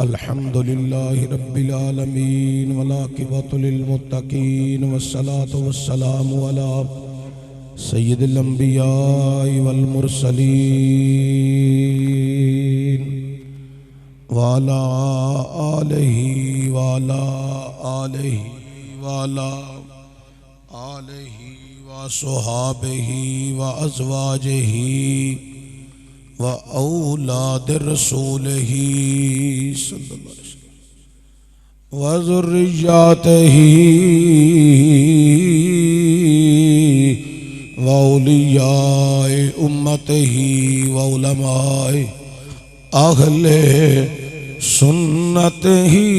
अल्हम्दुलिल्लाह रब्बिल आलमीन वलाकिबतु लिल मुत्तकीन वस्सलातु वस्सलामु अला सय्यिदिल अंबिया वल मुरसलीन वाला आलिहि वाला आलिहि वाला आलिहि व सुहाबिहि व अज़वाजिहि व औलाद रसूलिही सल्लल्लाहु अलैहि वसल्लम व ज़ुर्रिय्यातिही व औलियाए उम्मतिही व उलमाए अहले सुन्नतिही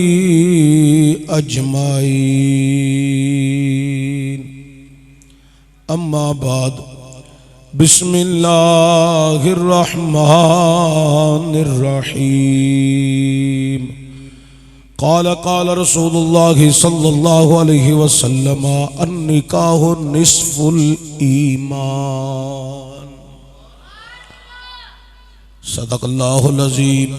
अजमाईन। अम्मा बाद बिस्मिल्लाहिर्रहमानिर्रहीम। क़ाल क़ाल रसूलुल्लाह सल्लल्लाहु अलैहि वसल्लम अन्निकाहु निस्फुल ईमान। सदक़ल्लाहुल अज़ीम।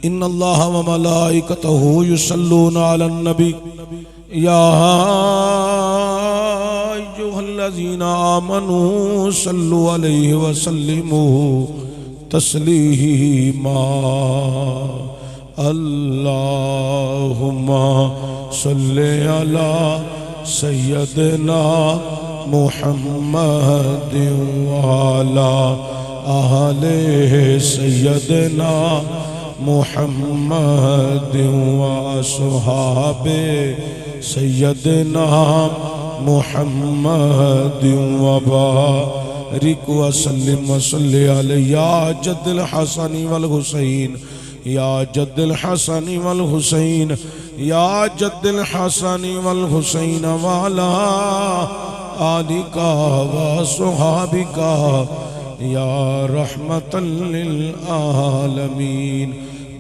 इन्नल्लाह व मलाइकतहु युसल्लूना अलन नबी या अय्युहल्लज़ीना आमनू सल्लु अलैहि व सल्लिमू तस्लीमा। अल्लाहुम्मा सल्लि अला सय्यदिना मुहम्मदिन व अला आले सय्यदिना मुहम्मदिन व अस्हाबे सय्यदिना मुहम्मदिन व बारिक व सल्लिम व सल्लि अलैहि या जद्दल हसन वल हुसैन या जद्दल हसन वल हुसैन या जद्दल हसन वल हुसैन वाला आलिका व सुहाबिका या रहमतल लिल आलमीन।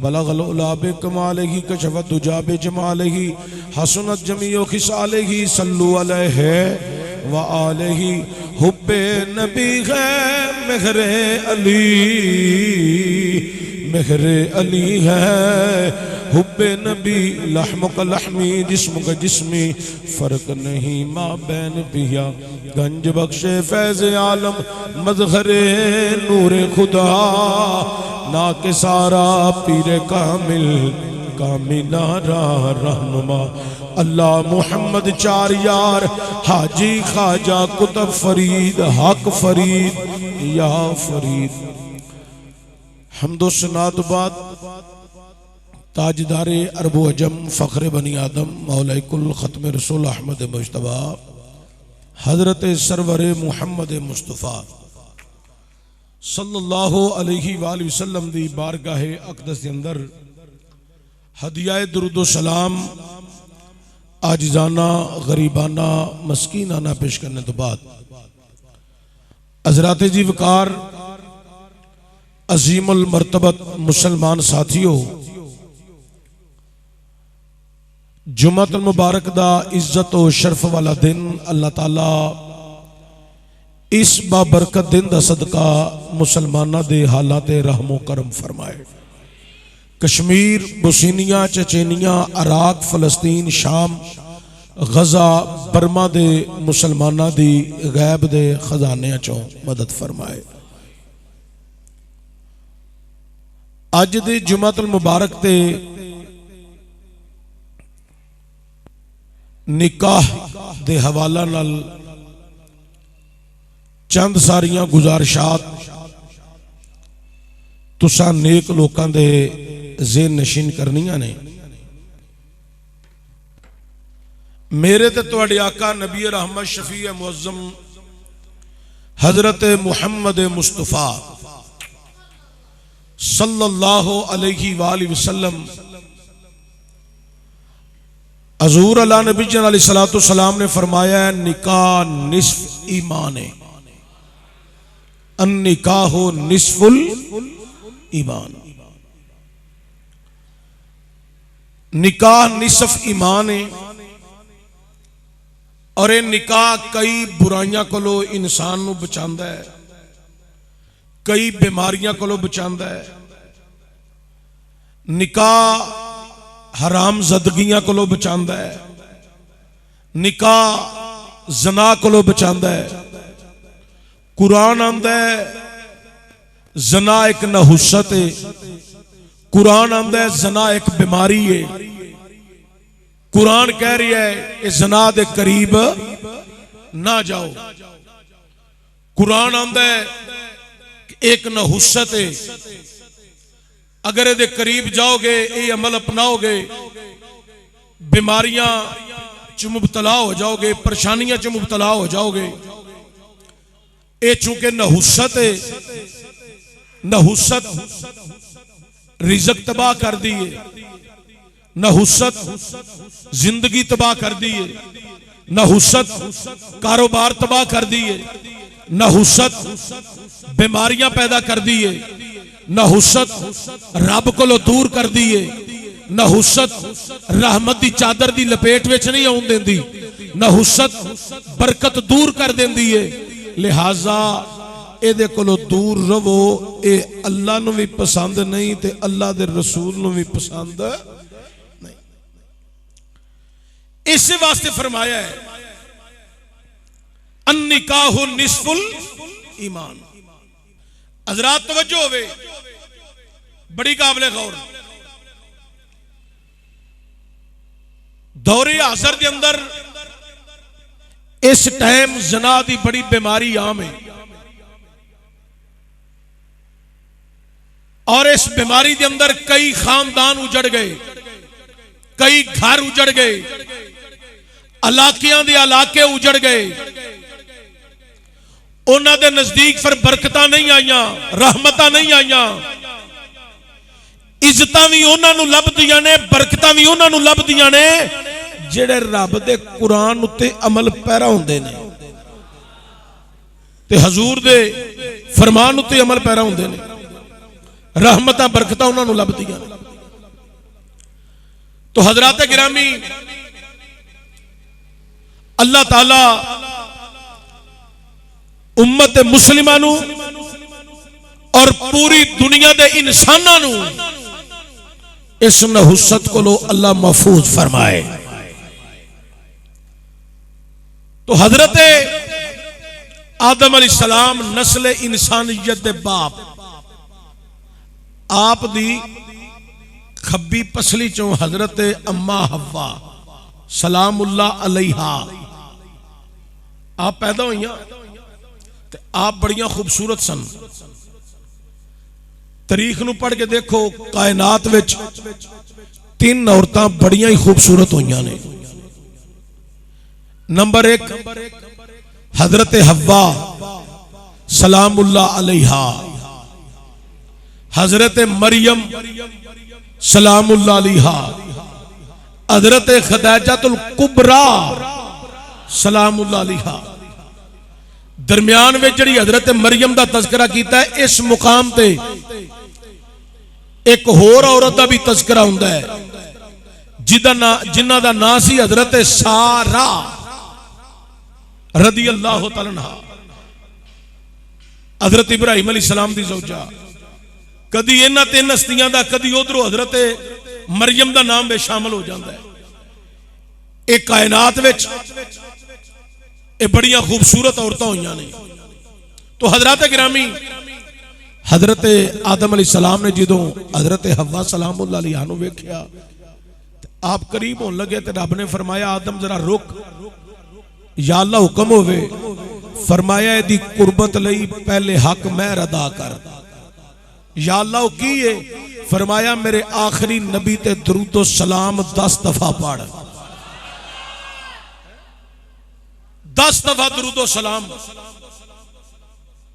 बलगल उला बिकमालिही कशफत दुजा बिजमालिही हसनत जमीउ खिसालिही सल्लु अलैहि व आलिही। हुब्बे नबी है मेहरे अली, मेहरे अली है हुब्बे नबी। लहमुक लहमी जिस्मुक जिस्मी फर्क नहीं माँ बैन पिया। गंज बख्शे फैज़ आलम मज़हरे नूरे खुदा ना के सारा पीरे कामिल कामिनारा रहनुमा। अल्लाह मुहम्मद चार यार हाजी ख्वाजा कुतुब फरीद हक फरीद या फरीद। हम्दो सनात बाद ताजदारे अरबो अजम फ़ख्र बनी आदम मौला कुल ख़त्म रसूल अहमद मुज्तबा हज़रत सरवर मुहम्मद मुस्तफ़ा सल्लल्लाहु अलैहि वसल्लम दी बारगाहे अक़दस के अंदर हदियाए दुरूद सलाम आजिज़ाना गरीबाना मस्कीनाना पेश करने तो बाद हज़रात जी वकार अजीमुल मर्तबत मुसलमान साथियों, जुम्मतुल मुबारक दा इज्जत और शर्फ वाला दिन अल्लाह ताला इस बाबरकत दिन दा सदका मुसलमाना दे हालात रहमो करम फरमाए। कश्मीर, बोस्निया, चेचेनिया, इराक, फलस्तीन, शाम, गजा, बर्मा दे मुसलमाना दी गैब दे खजाने चों मदद फरमाए। अज दे जुम्मतुल मुबारक ते निकाह दे हवाला नाल चंद सारियां गुजारिशात तुसां नेक लोकां दे ज़हन नशीन करनियां ने। मेरे ते तुहाडे आका नबी रहमत शफी मुअज़्ज़म हज़रत मुहम्मद मुस्तफ़ा सल्लल्लाहु अलैहि वसल्लम हज़ूर अल्लाह नबी अलैहिस्सलातु सलाम ने फरमाया निकाह निस्फ ईमान है। अन्निकाहु निस्फुल ईमान। निकाह निसफ ईमान है और ये निकाह कई बुराइयां कोलों इंसान नूं बचांदा है, कई बीमारियां को बचाता है, निकाह हराम जदगियां को बचाता है, निकाह जना को बचाता है। कुरान आंदा है जना एक नहुसत है, कुरान आंदा है जना एक बीमारी है। कुरान कह रही है इस जना दे करीब ना जाओ। कुरान आंदा है एक नहुसत है, अगर ये करीब जाओगे, ये अमल अपनाओगे, बीमारियां च मुबतला हो जाओगे, परेशानियां च मुबतला हो जाओगे। ये चूंकि नहुसत है, नहुसत रिज़्क तबाह कर दी है, नहुसत जिंदगी तबाह कर दी है, नहुसत कारोबार तबाह कर दी है, नहुसत बीमारियां पैदा कर दी है, नहुसत रब को दूर कर दी है, नहुसत रहमत की चादर की लपेट विच नहीं आउण देंदी, नहुसत बरकत दूर कर देंदी है। लिहाजा इहदे कोलों दूर रवो। ये अल्लाह नूं भी पसंद नहीं ते अल्लाह दे रसूल नूं भी पसंद नहीं। इस वास्ते फरमाया है अन्निकाहु निस्फुल ईमान। हजरात तवज्जो होवे, बड़ी काबिले गौर। दौरे हाज़र के अंदर इस टाइम जना की बड़ी बीमारी आम है, और इस बीमारी के अंदर कई खानदान उजड़ गए, कई घर उजड़ गए, इलाकियां दे इलाके उजड़ गए। उन्हां दे नजदीक फिर बरकतां नहीं आईयां, रहमतां नहीं आईयां, इज्जतां भी उन्हां नूं लभदियां ने, बरकतां भी उन्हां नूं लभदियां ने जेड़े रब दे कुरान उत्ते अमल पैरा हुंदे ने ते हजूर दे फरमान उत्ते अमल पैरा हुंदे ने। रहमतां बरकतां उन्हां नूं लभदियां ने। तो हजरात गिरामी, अल्लाह ताला उम्मत मुस्लिमां नूं और पूरी दुनिया दे इंसानां नूं इस नहुसत को अल्लाह महफूज फरमाए। तो हजरत आदम अलैहिस्सलाम नस्ल इंसानियत दे बाप, आप दी खब्बी पसली चों हजरत अम्मा हव्वा सलामुल्लाह अलैहा आप पैदा हुई। आप बड़ियां खूबसूरत सन। तारीख नूं पढ़ के देखो, कायनात विच 3 औरतां बड़ियां ही खूबसूरत हुई ने। नंबर 1 हजरत हव्वा सलामुल्लाह अलैहा, हजरत मरियम सलामुल्लाह अलैहा, हजरत खदीजातुल कुबरा सलामुल्लाह अलैहा। दरम्यान में जिहड़ी हजरत मरियम का तस्करा किया है, इस मुकाम ते एक होर औरत का भी तस्करा हुंदा है जिन्हां दा नाम सी हजरत सारा रदी अल्लाह तआला अन्हा, हजरत इब्राहिम अलैहिस्सलाम दी ज़ौजा। कदी इन्हां 3 हस्तियां दा, कदी उधरों हजरत मरियम का नाम भी शामिल हो जाता है। एक कायनात विच ये बड़ियां खूबसूरत औरतां हुई ने। तो हजरत गिरामी, हजरत आदम अलैहिस्सलाम ने जो हजरत हव्वा सलामुल्लाह अलैहा नूं वेख्या, आप करीब होने लगे तो रब ने फरमाया आदम जरा रुक, या अल्लाह हुक्म होवे। फरमाया इहदी कुर्बत लई पहले हक मैं अदा कर। या अल्लाह की है? फरमाया मेरे आखिरी नबी ते दरूदो सलाम 10 दफा पढ़। 10 दफा दरूदो सलाम।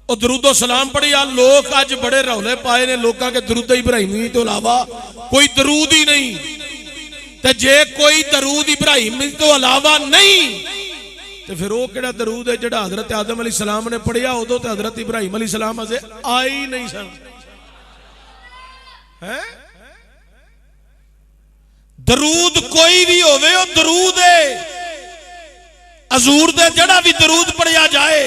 और दरूदो सलाम पढ़ी। यार लोग अज बड़े रौले पाए ने, लोगों के दरूद इब्राहिमी तो अलावा कोई दरूद ही नहीं। ते जे कोई दरूद इब्राहिमी तो अलावा नहीं तो फिर वो केड़ा दरूद है जिहड़ा हजरत आदम अलैहिस्सलाम ने पढ़िया? उदों तो हजरत इब्राहिम अलैहिस्सलाम अजे आए ही नहीं सन। है दरूद कोई भी होवे, वो दरूद है हजूर दे। जिहड़ा भी दरूद पढ़िया जाए,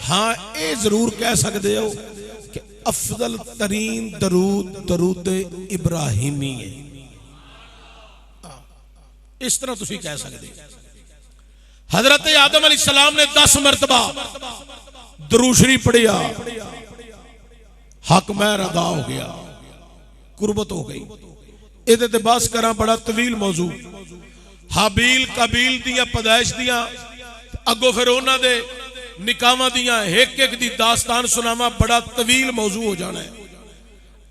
हाँ ये जरूर कह सकते हो कि अफजल तरीन दरूद दरूद इब्राहिमी है। इस तरह तुसी कह सकते। हजरत आदम अलैहिस्सलाम ने 10 मरतबा दरूद शरीफ पढ़िया, हक महर अदा हो गया, कुर्बत हो गई। इहदे ते बस करा, बड़ा तवील मौजू। हाबील कबील दियां पैदाइश दियां, अगो फिर उन्हां दे निकावां दियां एक एक दी दास्तान सुनावा, बड़ा तवील मौजू हो जाना है।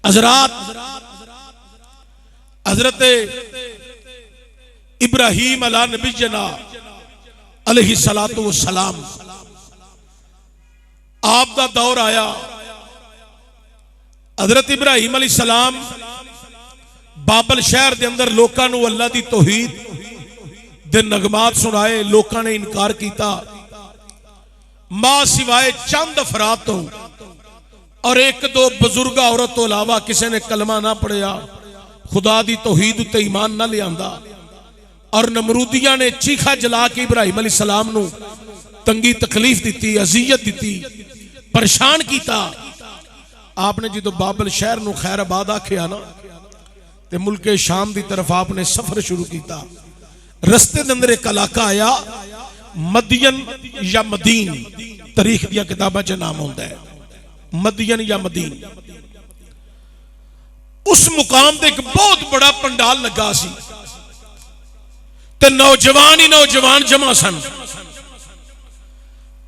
हजरात, हजरत इब्राहीम अला नबीना अलैहि सलातु वस्सलाम, आप दा दौर आया। हजरत इब्राहीम अलैहिस्सलाम बाबल शहर दे अंदर लोकां नूं अल्लाह दी तौहीद दे नगमात सुनाए। लोकां ने इनकार किया, मां सिवाय चंद अफराद तो और एक दो बुजुर्ग औरत तो अलावा किसी ने कलमा ना पढ़िया, खुदा दी तौहीद उत्ते ईमान ना लियांदा। और नमरूदिया ने चीखा जला के इब्राहीम अलैहिस्सलाम नूं तंगी तकलीफ दी, अजियत दी, परेशान किया। आपने जो बाबल शहर नूं खैराबाद आखिया ना, ते मुल्के शाम की तरफ आपने सफर शुरू किया। रस्ते के अंदर एक इलाका आया, मदियन या मदीन, तारीख दी किताबां च नाम होता है मदियन या मदीन। उस मुकाम से एक बहुत बड़ा पंडाल लगा सी, ते नौजवान ही नौजवान जमा सन।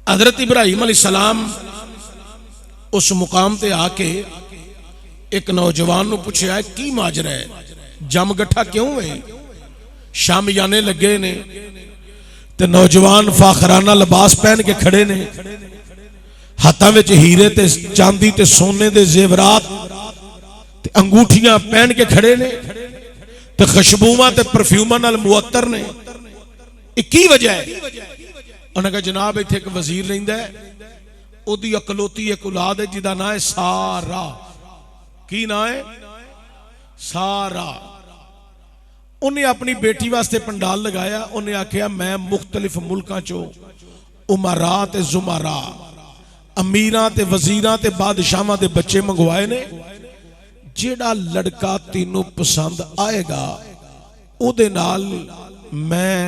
हजरत इब्राहीम अलैहिस्सलाम उस मुकाम ते आके एक नौजवान नूं पुछया, की माजरा है, जम गठा क्यों है? शामियाने लगे ने ते नौजवान फाखराना लिबास पहन के खड़े ने, हाथों में हीरे ते चांदी ते सोने दे जेवरात ते अंगूठियां पहन के खड़े ने, ते खुशबूआं ते परफ्यूमां नाल मुअत्तर ने। की वजह है? उन्हें कहा, जनाब इत्थे एक वजीर रहिंदा है, ओदी अकलौती एक औलाद है जिहदा नाम है सारा। की नाम है? सारा। उन्हें अपनी बेटी वास्ते पंडाल लगाया। उन्हें आख्या, मैं मुख्तलिफ मुल्कां चो उमरा ते जुमरा, अमीरां ते वजीरां ते बादशाहां दे बच्चे मंगवाए ने। जेड़ा लड़का तेनों पसंद आएगा उहदे नाल मैं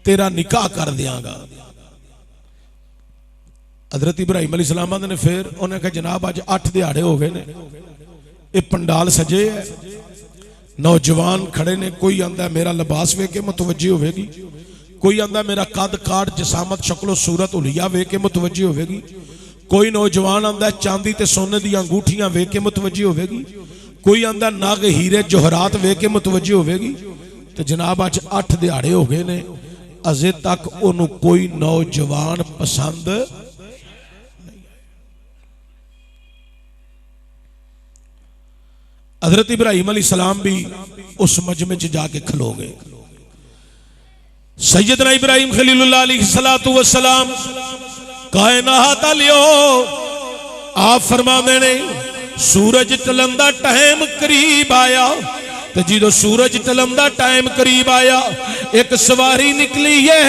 तेरा निकाह कर दियांगा। हजरत इब्राहीम अलैहिस्सलाम ने फिर उन्हें कहा, जनाब अज 8 दिहाड़े हो गए ने, ये पंडाल सजे है, नौजवान खड़े ने। कोई आंदा मेरा लिबास वेख के मुतवज्जी होगी, कोई आंदा मेरा कद काट जसामत शक्लो सूरत हुलिया वेख के मुतवज्जी होगी, कोई नौजवान आंदा चांदी ते सोने दी अंगूठियां वेख के मुतवज्जी होगी, कोई आंदा नग हीरे जोहरात वेख के मुतवज्जी होगी। तो जनाब अज 8 दिहाड़े हो गए ने, अजे तक उन्होंने कोई नौजवान पसंद। हजरत इब्राहीम अलैहिस्सलाम भी उस मजमे च जाके खलो गए। सैयदना इब्राहीम खलीलुल्लाह अलैहिस्सलातु वस्सलाम कायनात लियो, आप फरमाते ने सूरज ढलन दा टाइम करीब आया। तो जो सूरज ढलन दा टाइम करीब आया, एक सवारी निकली है,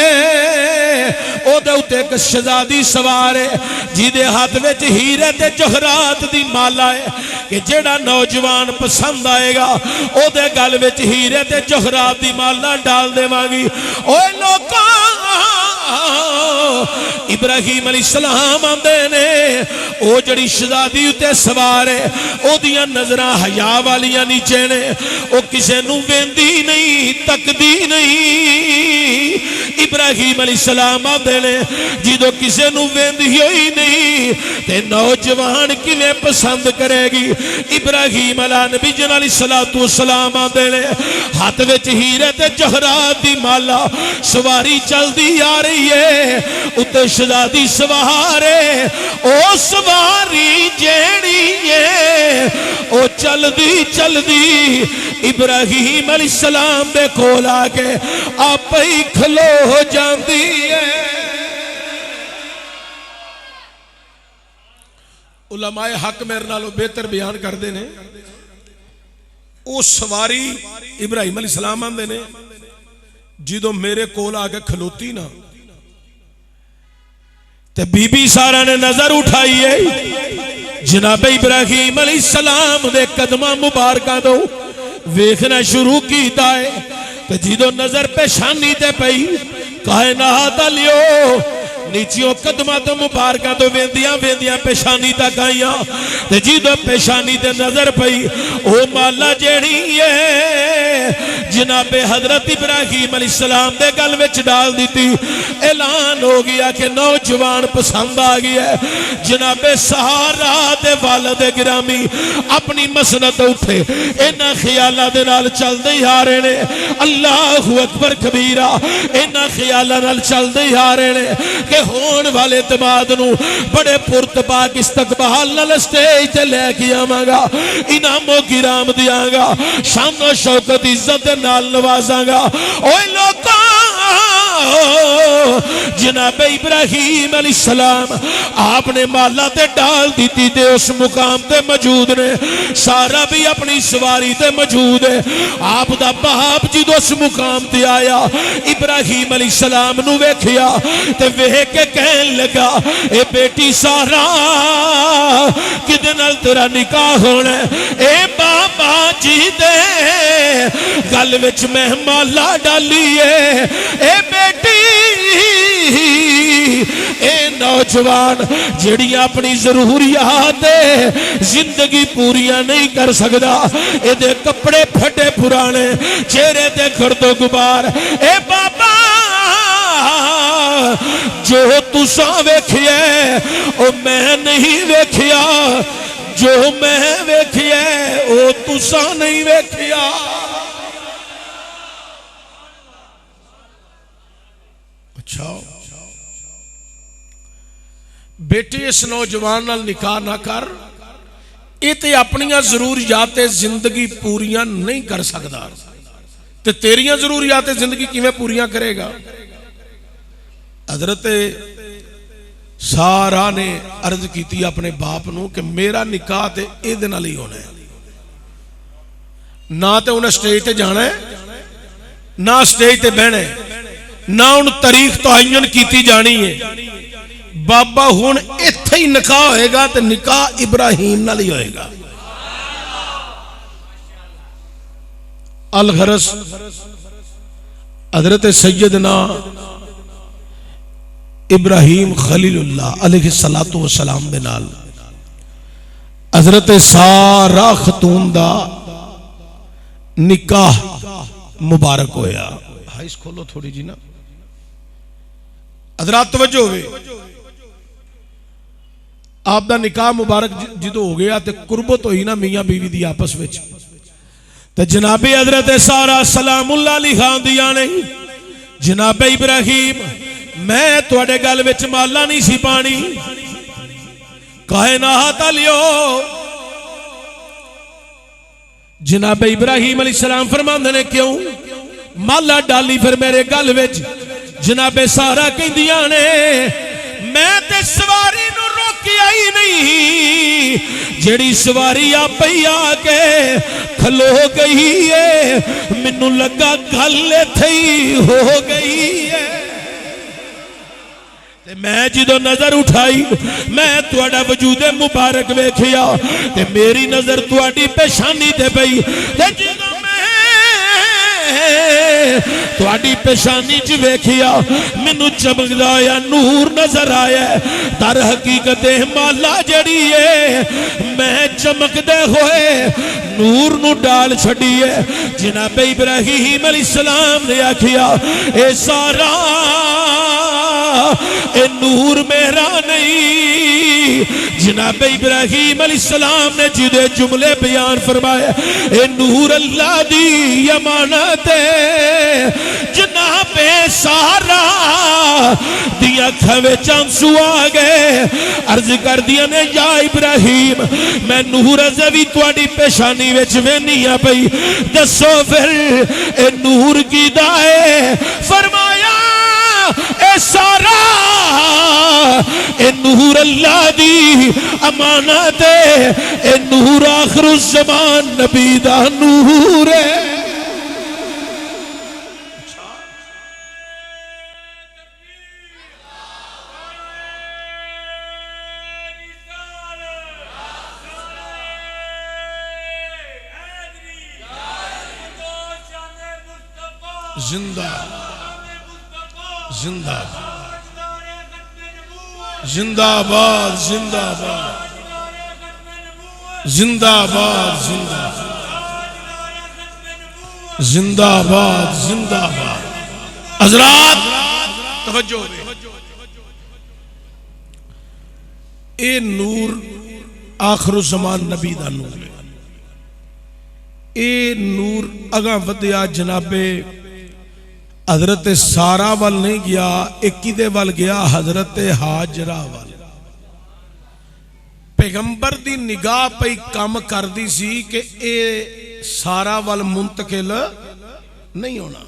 ओदे उत्ते एक शहजादी सवार है, जिदे हाथ में हीरे ते जवाहरात दी माला है, कि जेड़ा नौजवान पसंद आएगा ओदे गल में हीरे ते जवाहरात दी माला डाल देवांगी। ओए लोका, इब्राहीम अलैहिस्सलाम आंदे ने, ओ जड़ी शहजादी उत्ते सवार है, ओदियां नजरां हया वालियां नीचे ने, ओ किसे नूं वेंदी नहीं, तकदी नहीं। इब्राहीम अलैहिस्सलाम आंदे ने, जिदों किसे नूं वेंदी होई नहीं ते नौजवान किवें पसंद करेगी। इब्राहीम अला नबी अलैहिस्सलातु वस्सलाम आंदे ने, हाथ विच हीरे ते जवाहरात दी माला, सवारी चलदी आ रही है, उत्ते शहजादी सवार है। ओ सवारी जेड़ी है ओ चलदी चलदी इब्राहीम अलैहिस्सलाम दे कोल आके आप ही खलो जाती है। उलमाए हक मेरे नालों बेहतर बयान करते ने, ओ सवारी इब्राहीम अलैहिस्सलाम आंदे ने, जिदों मेरे कोल आके खलोती ना, ते बीबी सारा ने नजर उठाई है, जनाब इब्राहीम अलैहिस्सलाम दे कदमां मुबारकां तो वेखना शुरू कीता है ते जिदों नजर पेशानी ते पई कायनात लियो नीचियों कदमां तो मुबारकां तो वेंदियां वेंदियां पेशानी तक आईयां ते जिदों पेशानी ते नजर पई ओ माला जेड़ी है जनाबे हजरत इब्राहीम अलैहिस्सलाम दे गल विच डाल दी। ऐलान हो गया कि नौजवान पसंद आ गया है। जनाबे सहारा दे वालिद गिरामी अपनी मसनत उठे इन्हां ख्यालां दे नाल चलदे ही आ रहे ने। अल्लाहु अकबर कबीरा इन्हां ख्यालां नाल चलदे ही आ रहे ने कि होने वाले दमाद नूं बड़े पुरतपाक इस्तकबाल नाल स्टेज ते लेके आवांगा, इनामो गिराम दियांगा, शानो शौकत इज्जत दे नाल नवाजांगा। ओए लोका जनाब इब्राहीम अलैहिस्सलाम आपने माला ते डाल दी ते उस मुकाम ते मौजूद ने। सारा भी अपनी सवारी ते मौजूद है। आप दा बाप जिदों उस मुकाम ते आया इब्राहीम अलैहिस्सलाम नूं वेखिया ते वेख के कहन लगा ए बेटी सारा किदे नाल तेरा निकाह होना है। ए बाबा जी दे गल विच मैं माला डाली है। ए बेटी ए नौजवान जड़ियां अपनी जरूरियात जिंदगी पूरियां नहीं कर सकता, एदे कपड़े फटे पुराने चेहरे ते गर्दो गुबार। ए बाबा जो तुसा वेखिया ओ मैं नहीं वेखिया, जो मैं वेखिया ओ तुसा नहीं वेखिया। अच्छा बेटे इस नौजवान नाल निकाह ना कर, ये ते अपनियां जरूरियात जिंदगी पूरियां नहीं कर सकता ते तेरियां जरूरियात जिंदगी किवें पूरियां करेगा। हजरत सारा ने अर्ज की अपने बाप नूं कि मेरा निकाह ते इहदे नाल ही होना है, ना तो उन्हें स्टेज ते जाना है ना स्टेज ते बहना है, ना उन तारीख तयन की जानी है। बाबा हुण इत्थे ही निकाह होएगा तो निकाह इब्राहीम नाल ही होएगा। अल गरस हजरत सैयदना इब्राहीम खलीलुल्लाह अलैहिस्सलातु वस्सलाम दे नाल हजरत सारा खतून दा निकाह मुबारक होया। हाइस खोलो थोड़ी जी ना हजरात तवज्जो होवे। आप दा निकाह मुबारक जिदों हो गया तो कुर्बत हुई ना मियाँ बीवी दी आपस विच ते जनाबे हजरत सारा सलामुल्लाह अलैहि खान दिया नहीं। जनाबे इब्राहीम मैं तुहाडे गल विच माला नहीं सी पानी, कायनात लियो। जनाब इब्राहीम अलैहिस्सलाम फरमांदे ने क्यों माला डाली फिर मेरे गल विच। जनाबे सारा कहंदियां ने मैं ते सवारी नूं रोकिया ही नहीं, जेड़ी सवारी आप ही आके खलो गई है मैनू लगा गल इत्थे ही हो गई है। मैं जिदों नजर उठाई मैं तुहाडा वजूदे मुबारक वेखिया ते मेरी नजर तुहाडी पेशानी ते पई ते जिदों तुहाडी पेशानी च वेखिया मैनू चमकदा या नूर नजर आया। दर हकीकत माला जड़ी है मैं चमकदे होए नूर नू डाल छड़ी है। जनाब इब्राहीम अलैहिस्सलाम ने आखिया ए सारा ए नूर मेरा नहीं। जनाब इब्राहीम अलैहिस्सलाम ने जिदे जुमले बयान फरमाए ए नूर अल्लाह दी अमानत जनाबे सारा दिया अखां विच आंसू आ गए। अर्ज कर दिया ने या इब्राहीम मैं नूर अजे भी तुहाडी पेशानी विच वेखनी पई, दसो फिर ए नूर कीदा है। फरमाया ए सारा ए नूर अल्लाह दी अमानत है, ए नूर आखिरुज़ ज़मान नबी दा नूर है। जिंदा जिंदा जिंदाबाद जिंदाबाद जिंदाबाद जिंदाबाद जिंदाबाद जिंदाबाद। हजरात तवज्जो दे, ए नूर आखिरुज़्ज़मान नबी दा नूर है। ए नूर अगा वधिया जनाबे हजरत सारा वाल नहीं गया, एक किदे वाल गया, हजरत हाजरा वाल। पैगंबर दी निगाह पई काम करदी सी कि ए सारा वाल मुंतकिल नहीं होना।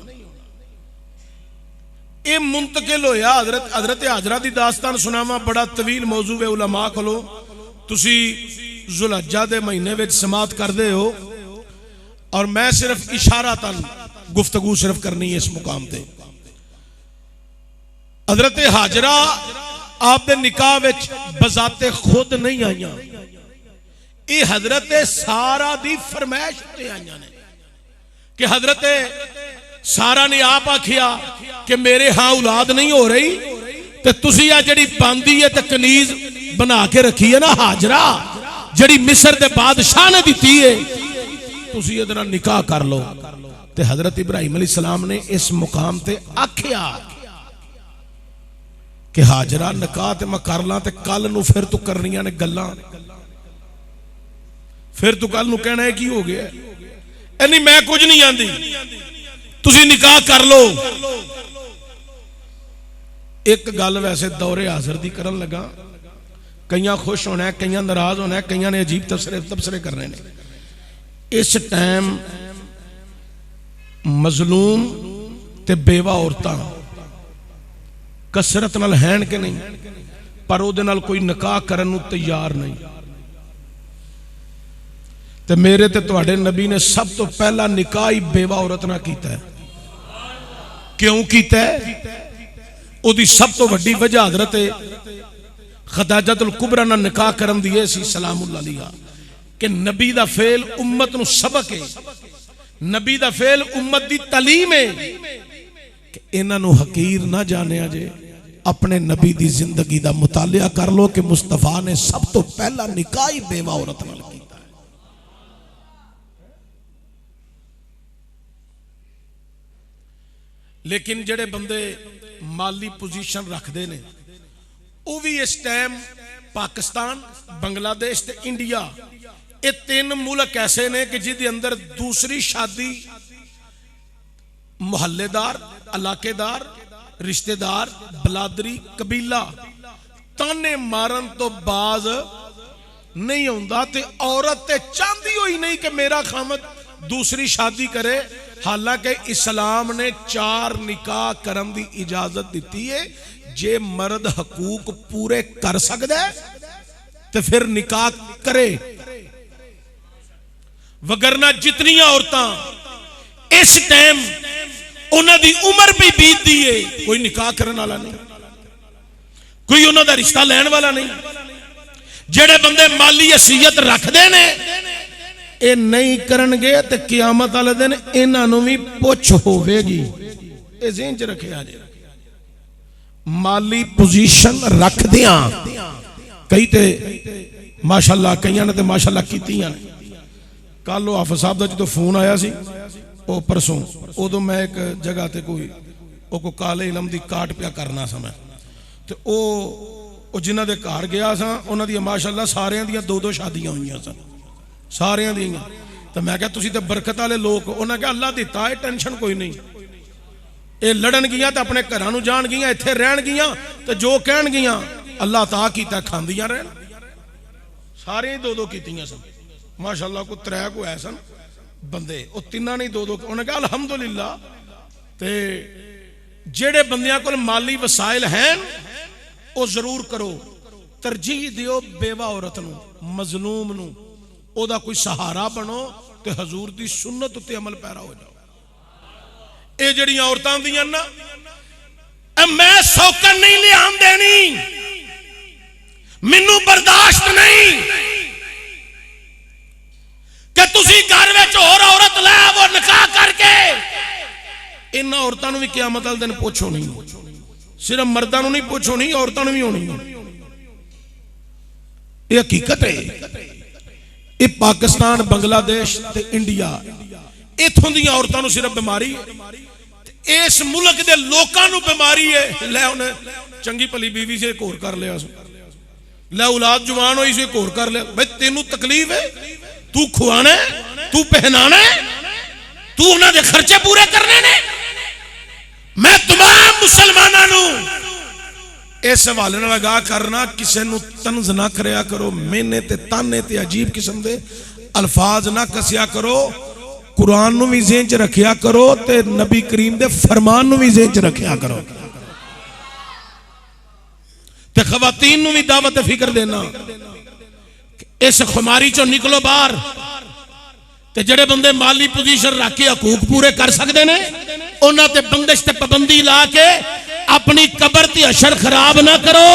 ये मुंतकिल होया। हजरत हाजरा दी दास्तान सुनावा, बड़ा तवील मौजू है, उलमा कोलो तुसी जुलहज्जा दे महीने विच समात करदे हो, और मैं सिर्फ इशारातन गुफ्तगू सिर्फ करनी है इस मुकाम पे। हजरत हाजरा आपके निकाह विच बजाते खुद नहीं आईया, ये हजरत सारा दी फरमाइश ते आईया ने कि हजरत सारा ने आप आखिया कि मेरे हाँ औलाद नहीं हो रही, तो तुसी आ जड़ी बांदी है ते कनीज बना के रखी है ना हाजरा, जड़ी मिस्र दे बादशाह ने दी है, तुसी इहदे नाल निकाह कर लो। ते हजरत इब्राहिम अलैहिस्सलाम ने इस मुकाम ते आखिया कि हाजरा निकाह ते मैं कर ला, ते कल नूं फिर तू करनियां ने गल्लां, फिर तू कल नूं कहना है की हो गया, नहीं मैं कुछ नहीं आंदी, तुसी निकाह कर लो। एक गल वैसे दौरे हाजिर दी करन लगा, कईयां खुश होना है, कईयां नाराज होना है, कईयां ने अजीब तबसरे करने ने। इस टाइम मजलूम ते बेवा औरतां कसरत नाल हैन कि नहीं, पर उहदे नाल कोई निकाह करन नूं तैयार नहीं। ते मेरे ते तुहाडे नबी ने सब तो पहला निकाह ही बेवा औरत नाल कीता है। क्यों कीता है? उहदी सब तो वड्डी वजह हजरत खदीजतुल कुबरा नाल निकाह करन दी सी सलामुल्लाह अलैहा, कि नबी दा फेल उम्मत नूं सबक है, नबी दा फेल उम्मत दी तालीम है कि इन्हां नूं हकीर ना जानिया जे। अपने नबी दी जिंदगी दा मुतालिया कर लो कि मुस्तफा ने सब तो पहला निकाह ही बेवा औरत नाल कीता है। लेकिन जेड़े बंदे माली पोजीशन रखते ने, वो भी इस टाइम पाकिस्तान, बांग्लादेश ते इंडिया, ये तीन मुल्क ऐसे ने कि जिदे अंदर दूसरी शादी मुहल्लेदार, इलाकेदार, रिश्तेदार, बलादरी, कबीला ताने मारन तो बाज नहीं होंदा, ते औरत ते चाहती हुई नहीं कि मेरा खामद दूसरी शादी करे। हालांकि इस्लाम ने 4 निकाह करन दी इजाजत दी है। जे मर्द हकूक पूरे कर सकदा है तो फिर निकाह करे, वगरना जितनियां औरतां इस टाइम उन्हां दी उम्र भी बीतदी है, कोई निकाह करने वाला नहीं, कोई उन्हां दा रिश्ता लैण वाला नहीं। जेड़े बंदे माली हसीयत रखते ने ये नहीं करनगे तो कियामत वाले दिन इन्हां नूं भी पुछ होवेगी। ये ज़हन च रखिया जे। माली पोजीशन रखदियां कई ते माशाअल्लाह, कईयां ने ते माशाअल्लाह कीतियां। कल हाफिज साहब का जो फोन आया सी वो परसों, उदों मैं एक जगह ते कोई काले इलम की काट पिया करना सा मैं, तो जिन्हां दे घर गया सा उन्हां दी माशाअल्लाह सारियां दी 2-2 शादियां हुई सन, सारियां दी। तो मैं क्या तुसीं ते बरकत वाले लोग, उन्हें कहा अल्लाह दिता है, टेंशन कोई नहीं। ये लड़न गियां तो अपने घरां नूं जाण गियां, इत्थे रहण गियां तो जो कहण गियां अल्लाह ता कीता खांदियां रहण। सारियां 2-2 कीतियां सन माशाअल्लाह, को 3 को है सन बंदे, वो तिन्ना ने 2-2। उन्हें कहा अल्हम्दुलिल्लाह। ते जेड़े बंदियां कोल माली वसाइल हैं वो जरूर करो, तरजीह दियो बेवा औरत नूं, मजलूम नूं, ओदा कोई सहारा बनो ते हजूर दी सुन्नत उत्ते अमल पैरा हो जाओ। ये जड़ियां औरतां दियां ना, मैं सौकन नहीं लियान देनी, मैनू बर्दाश्त नहीं कि तुसी घर में और औरत लै वो निकाह करके इन्हां औरतां नूं भी क़यामत वाले दिन पुछ होनी, सिर्फ मर्दां नूं नहीं पुछ होनी, औरतां नूं भी होनी। ये हकीकत है। ये पाकिस्तान, बांग्लादेश ते इंडिया, इत्थों दी औरतां नूं सिर्फ बीमारी है, इस मुल्क दे लोकां नूं बीमारी है। लै उन्हें चंगी भली बीवी से एक होर कर लिया, लै औलाद जवान होई से एक होर कर लिया। भाई तेनू तकलीफ है, तू खुआना है, तू पहनाना है, तू उन्हां दे खर्चे पूरे करने ने। मैं तमाम मुसलमानां नूं इस हवाले नाल आगाह करना, किसी नूं तंज ना करया करो, मेहने ते ताने ते अजीब किस्म दे अल्फाज ना कसिया करो। कुरान नूं भी ज़हन च रखिया करो ते नबी करीम दे फरमान नूं भी ज़हन च रखिया करो। ते खवातीन नूं भी दावत फिक्र देना, इस खुमारी चों निकलो बाहर। ते जेड़े बंदे माली पोजीशन रख के हकूक पूरे कर सकते हैं, उन्हां ते बंदिश ते पाबंदी ला के अपनी कबर ते हशर खराब ना करो।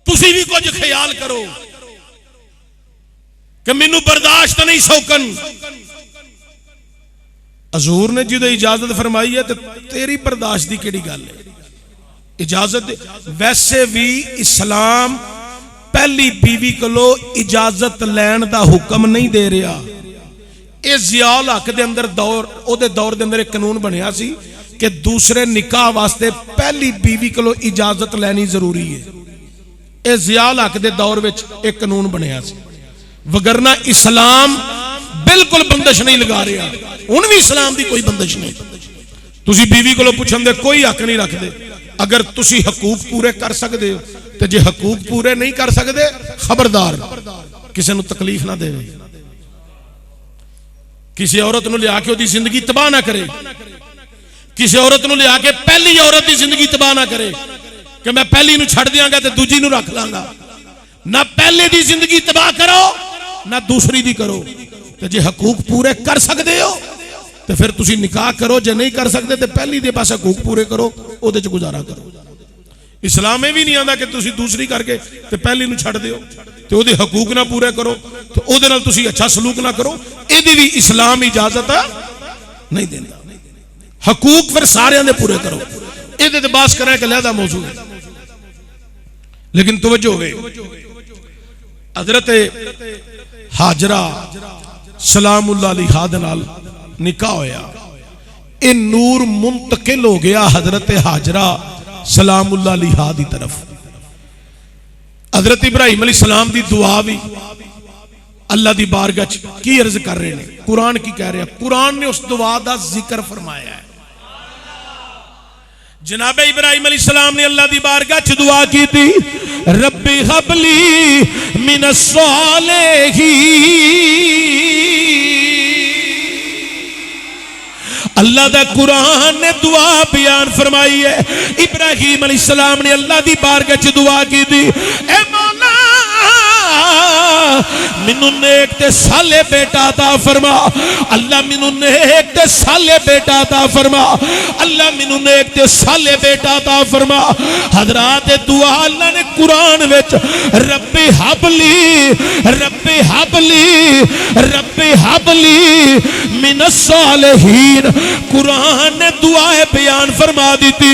तुसी भी कुछ ख्याल करो कि मैनू बर्दाश्त नहीं सौकन। हजूर ने जो इजाजत फरमाई है, तो तेरी बर्दाश्त की केड़ी गल है? इजाजत वैसे भी इस्लाम पहली बीवी कोलों इजाजत लैन दा हुक्म नहीं दे रहा। यह ज़ियाउल हक दे अंदर दौर दे अंदर एक कानून बनया सी कि दूसरे निकाह वास्ते पहली बीवी कोलों इजाजत लैनी जरूरी है। यह ज़ियाउल हक दे दौर विच एक कानून बनया सी, वगरना इस्लाम बिल्कुल बंदिश नहीं लगा रहा। हुण भी इस्लाम की कोई बंदिश नहीं। तुसी बीवी कोलों पुछण दे कोई हक नहीं रखते। अगर तुसी हकूक पूरे कर सकते हो, तो जे हकूक पूरे नहीं कर सकते, खबरदार किसी को तकलीफ ना दे, किसी औरत को लिया के उसकी जिंदगी तबाह ना करे, किसी औरत को लिया के पहली औरत की जिंदगी तबाह ना करे कि मैं पहली नूं छड्ड दियांगा ते दूजी नूं रख लांगा। ना पहले की जिंदगी तबाह करो, ना दूसरी दी करो। तो जे हकूक पूरे कर सकते हो तो फिर तुसी निकाह करो, जे नहीं कर सकते तो पहली दे पास हकूक पूरे करो, उहदे च गुजारा करो। इस्लाम में भी नहीं आता कि तुसी दूसरी करके तो पहली नूं छड्ड दिओ तो उहदे हकूक ना पूरे करो, तो उहदे नाल तुसी अच्छा सलूक ना करो। इहदी भी इस्लाम इजाजत नहीं देता। हकूक फिर सारे दे पूरे करो। इहदे ते बास करें कि लहदा मौजू है, लेकिन तवज्जो होवे, हजरत हाजरा सलामुल्लाह अलैहा दे नाल निकाह होया। ये नूर मुंतकिल हो गया हजरत हाजरा सलामुल्लाह अलैहा दी तरफ। हजरत इब्राहिम अलैहिस्सलाम दी दुआ भी अल्लाह दी बारगाह च की अर्ज कर रहे हैं, कुरान की कह रहे हैं। कुरान ने उस दुआ का जिक्र फरमाया है। जनाब इब्राहिम अलैहिस्सलाम ने अल्लाह दी बारगाह च दुआ की थी, रब्बी हबली मिनस सालिहीन। अल्लाह दा कुरान ने दुआ बयान फरमाई है। इब्राहिम अलैहिस्सलाम ने अल्लाह दी बारगाह च दुआ की थी, ए मौला मैनू नेक ते साले बेटा अता फरमा। अल्लाह मैनू नेक ते साले बेटा अता फरमा। अल्लाह मैनू नेक ते साले बेटा अता फरमा। हजरात दुआ अल्लाह ने कुरान विच रब्बी हबली रब्बी हबली रब्बी हबली मिनस सालिहीन। कुरान ने दुआए बयान फरमा दी थी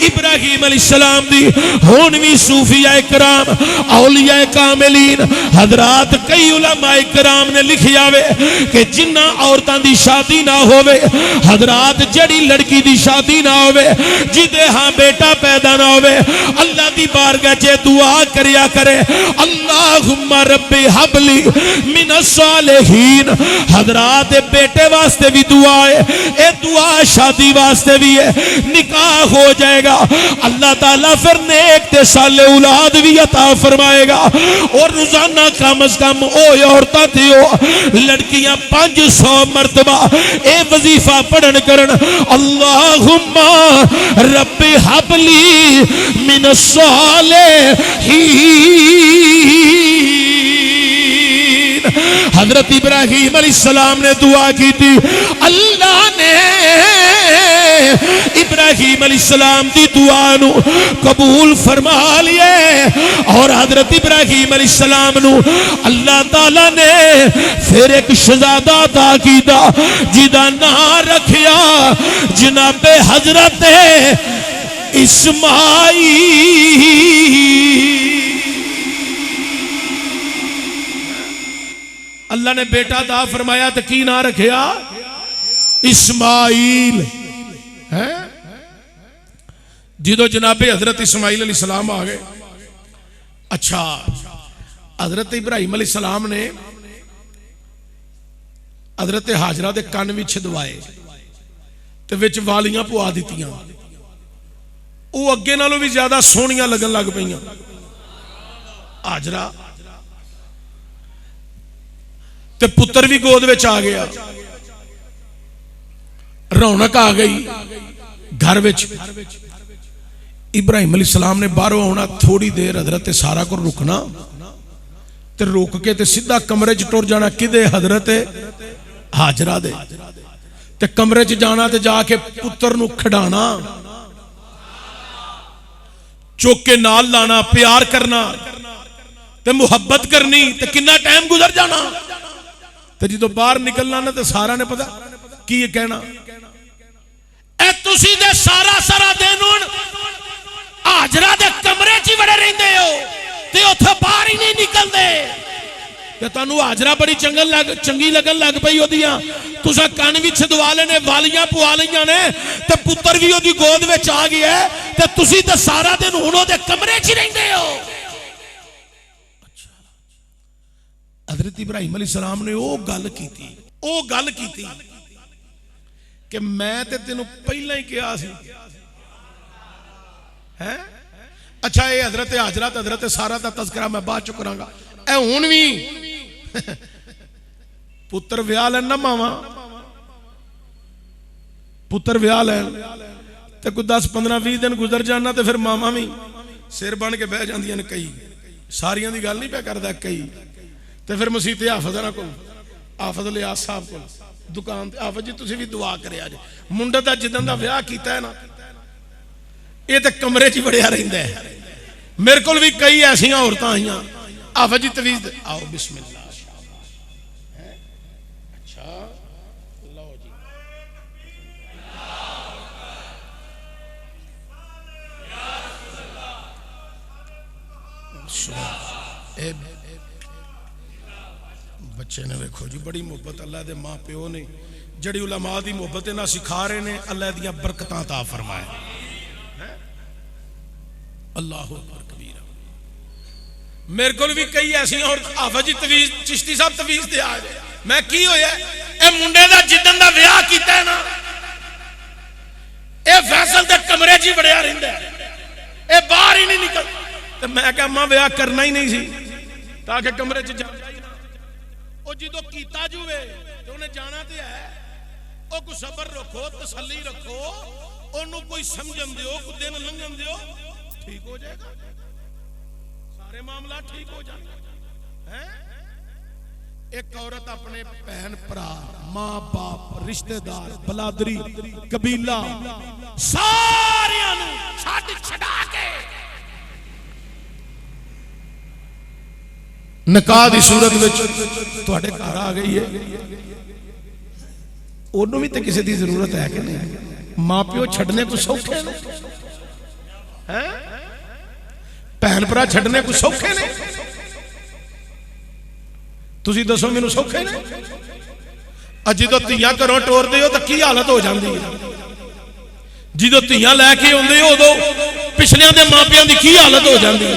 इब्राहिम अलैहिस्सलाम दी। हुण भी सूफिया कराम औलिया कामिलीन हजरात कई उलमाए कराम ने लिखिया वे कि जिन्ना औरतां दी शादी ना होवे, हजरात जड़ी लड़की दी शादी ना होवे, जिदे हां बेटा पैदा ना होवे, अल्लाह दी बारगाह च दुआ करया करे, अल्लाहुम्मा रब्बी हबली मिनस सालिहीन। हजरात बेटे वास्ते भी दुआ है, ए दुआ शादी वास्ते भी है। निकाह हो जाएगा, अल्लाह ताला फिर नेक ते साले औलाद भी अता फरमाएगा। और रोजाना कम अज कम औरतां ते लड़कियां 500 मरतबा ए वजीफा पढ़न करन, अल्लाहुम्मा रब्बी हबली मिनस सालिहीन। हजरत इब्राहिम अलैहिस्सलाम ने दुआ की थी, अल्लाह ने इब्राहिम अलैहिस्सलाम दी दुआ नू कबूल फरमा लिए और हजरत इब्राहिम अलैहिस्सलाम नू अल्लाह ताला ने फिर एक शहजादा अता कीता जिदा नाम रखिया जनाबे हजरत इस्माईल। अल्लाह ने बेटा दा फरमाया तो की ना रखिया इस्माईल है। जो जनाबे हजरत इस्माईल अलैहिस्सलाम आ गए, अच्छा हजरत इब्राहिम अलैहिस्सलाम ने हजरत हाजरा दे कान भी छदवाए ते विच वालियां पवा दित्तियां, वो अगे नालों भी ज्यादा सोहणियां लगन लग पईयां। हाजरा ते पुत्र भी गोद विच आ गया, रौनक आ गई घर विच। इब्राहिम अलैहिस्सलाम ने बाहरों आना, थोड़ी देर हजरत सारा को रुकना ते रुक के ते सीधा कमरे च टुर जाना किदे हजरत हाजरा दे, ते कमरे च जाना ते जाके पुत्र नू खिडाना, चुक के नाल लाना, प्यार करना ते मुहब्बत करनी, ते कितना टाइम गुजर जाना। ते जो बाहर निकलना ना तो सारा ने पता की कहना, ए तुसी दे सारा सारा दिन हुण हाजरा दे कमरे च ही बड़े रहिंदे हो ते उत्थे बाहर ही नहीं निकलदे, ते तुहानू हाजरा बड़ी चंगी लगन लग पई ओदियां, तुसां कान भी छदवा लेने, वालियां पवा लईयां ने, ते पुत्र भी ओदी गोद विच आ गया है, ते तुसी ते सारा दिन हुण ओदे कमरे च ही रहिंदे हो। हजरत इब्राहिम अलैहिस्सलाम ने वो गल की कि मैं ते तेनू पहला ही कहा सी है। अच्छा ये हजरत हाजरा ते हजरत सारा दा तज़किरा मैं बाद चो करांगा, ए हुण भी पुत्र विआह लैन ना मावा, पुत्र विआह लैन ते कोई 10-15-20 दिन गुजर जाना तो फिर मावा भी सिर बन के बह जांदियां ने, कई सारियां दी गल नहीं पे करदा, कई तो फिर मसीते हाफिज़ को, हाफिज़ लियास साहब को दुकान, हाफिज़ जी तुसीं भी दुआ करिया जे, मुंडे दा जिदन दा विआह कीता है ना ये तो कमरे च ही बड़िया रहिंदा है। मेरे को भी कई ऐसियां औरतां आईयां, हाफिज़ जी तवीज़ आओ बिस्मिल्लाह, अच्छा लो जी बच्चे ने वेखो जी बड़ी मुहब्बत अल्लाह दे मां प्यो ने, जड़ी उलमा दी मुहब्बत इन्हां सिखा रहे ने, अल्लाह दियां बरकतां अता फरमाए। अल्लाहु अकबर कबीरा। मेरे को भी कई ऐसी और हाफिज़ जी तवीज़ चिश्ती साहब तवीज़ दे आ जाए, मैं की होया ए मुंडे दा जिदन दा विआह कीता है ना ए फैसल दे कमरे च ही बड़िया रहिंदा है, ए बाहर ही नहीं निकल। ते मैं कहा अम्मा विआह करना ही नहीं सी ताकि कमरे च जा, ओ जिदों कीता जुवे ते उन्हें जाना ते है, ओ कोई सबर रखो, तसल्ली रखो, ओनू कोई समझन दियो, कोई दिन लंघन दियो, ठीक हो जाएगा, सारे मामला ठीक हो जाएगा है। एक औरत अपने बहन भरा, मां बाप, रिश्तेदार, बलादरी, कबीला सारियां नू छड्ड छड़ा के निकाह दी सूरत विच तुहाडे घर आ गई है, ओनू भी तो किसी की जरूरत है कि नहीं? मां प्यो छड्डने को सौखे है, भैन भरा छड्डने को सौखे ने? तुसी दसो मैनू सौखे ने? जो धीयां घरों टोरदे हो तो की हालत हो जाती है, जो धीयां लैके आउंदे हो उदों पिछलियां दे मापियां दी की हालत हो जाती है।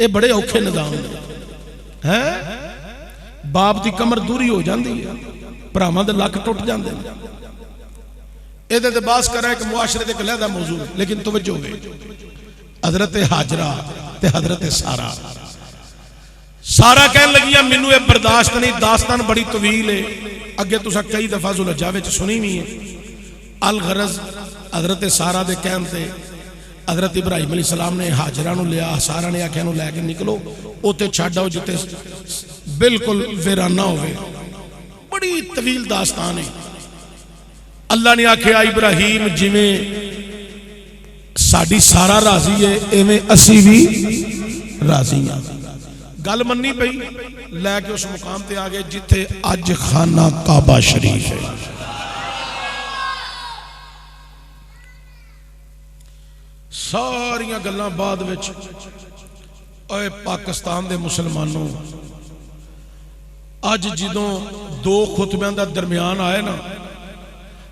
ये बड़े औखे निजाम है, बाप की कमर दूरी हो जाती है, भरावां दे लक टुट जाते हैं। ये तो बस करा एक मुआशरे के अलहदा मौजू, लेकिन तवज्जो होवे हजरत हाजरा ते हजरत सारा कहन लगियां मैनू ये बर्दाश्त नहीं, दास्तान बड़ी तवील है, अगे तुसा कई दफा जुलजा विच सुनी भी है। अल गरज हजरत सारा दे कहन ते हजरत इब्राहिम अलैहिस्सलाम ने हाजरा नू लिया, सारा ने आख्या नू लैके निकलो, उत्ते छड्ड आओ जिते बिल्कुल वीराना होवे। बड़ी तवील दास्तान है। अल्लाह ने आख्या इब्राहिम जिवें साडी सारा राजी है इवें असी भी राजी हाँ। गल मन्नी पई, लैके उस मुकाम ते आ गए जिथे अज खाना काबा शरीफ है। सारियां गल्लां बाद विच ओए पाकिस्तान दे मुसलमानों, अज जदों दो खुतबियां दा दरम्यान आए ना,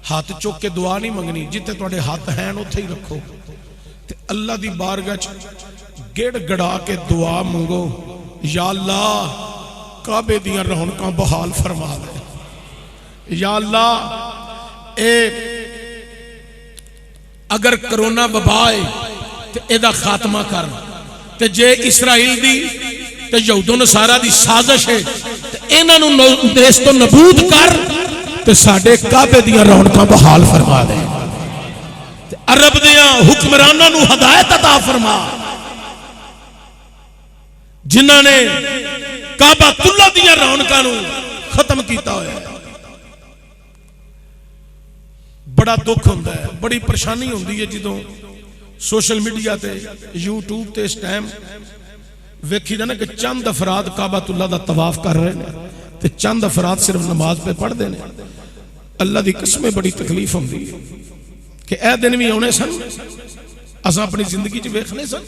हाथ चुक के दुआ नहीं मंगनी, जिथे तुहाडे हाथ हैं उत्थे ही रखो ते अल्लाह दी बारगाह च गिड़ गड़ा के दुआ मंगो, या अल्लाह काबे दियां रौनकां बहाल फरमा दे, या अल्लाह ए अगर करोना वबा है तो एदा खात्मा कर, ते जे इसराइल दी ते यहूदो नसारा दी साजिश है तो इन्हां नूं देश तो नबूद कर ते साडे काबे दियां रौनकां बहाल फरमा दे, ते अरब दियां हुक्मरानां नूं हदायत अता फरमा जिन्हां ने काबातुल्लाह दियां रौनकां नूं खत्म कीता होया। बड़ा दुख होंदा है, बड़ी परेशानी होंदी है जदों सोशल मीडिया ते यूट्यूब ते इस टाइम वेखी ना कि चंद अफराद काबातुल्लाह दा तवाफ कर रहे हैं ते चंद अफराद सिर्फ नमाज पे पढ़ते हैं। अल्लाह दी कसम बड़ी तकलीफ होंदी है कि ए दिन भी आने सन, असां अपनी जिंदगी च वेखने सन